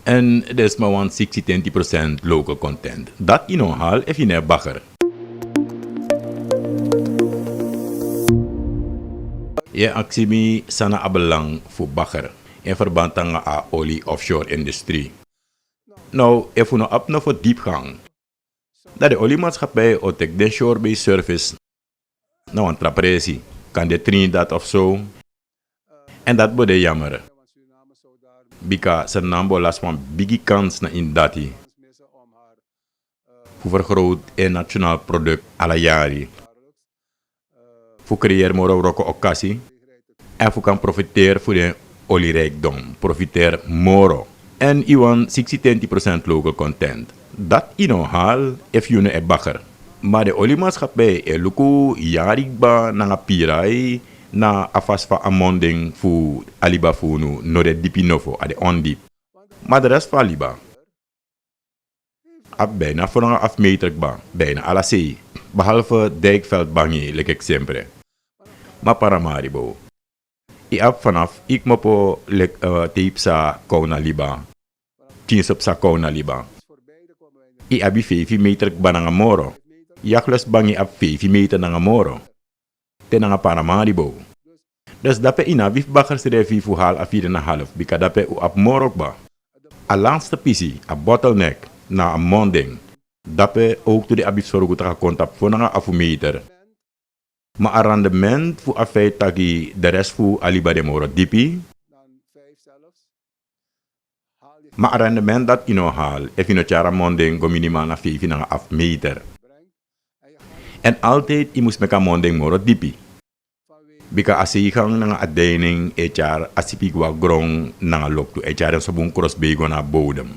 En dat is maar 60-20% local content. Dat je nog haal if je net bagger. Je actie mi sana abelang voor bagger in verband met de olie offshore industrie. Nou, if we nou op nog voor diepgang. Dat de oliemaatschappij otek de shore-based service nou een trapresi kan de Trinidad of zo. En dat bude jammer. Bika Suriname last van biggie kans na in dati. Voor vergroot een nationaal product alla jari. Voor creëer moro roko occasie. En voor kan profiteren voor de olierijkdom. Profiteer moro. En iwan 60-20% local content. Dat ino haal if you ne bagger. Maar de oliemaatschappij e luku jarigba na pirai na afas van amonding voor aliba funu no de dipinofo ade ondip. Maar de rest van aliba. Ab bijna voor een afmeterkba, bijna alla zee. Behalve dijkveld bangi, like ik sempre. Maar paramaribo. I ab vanaf ik mopo tape sa kauna liba. Tins op sa kauna liba. I abi 5 meter kba na moro. Yakles bangi ab 5 meter na moro. Tenanga paramaribo. Dus dape ina wif bakkers revi voor haal a 4,5 bika dape u ap morokba. A laatste pisi, a bottleneck, na a monding. Dape ook to de abif sorgo taka kontap voor na a meter. Maar a rendement voor a feit tagi de rest voor aliba de moro dipi. Maar a rendement dat ino haal, if ino chara monding go minimaal na 5 na a meter. En altijd i moest meka monding moro dipi. Bika asigang nga adaining echar asipigwa grong nga lokto echar sa bung cross bego na bodem.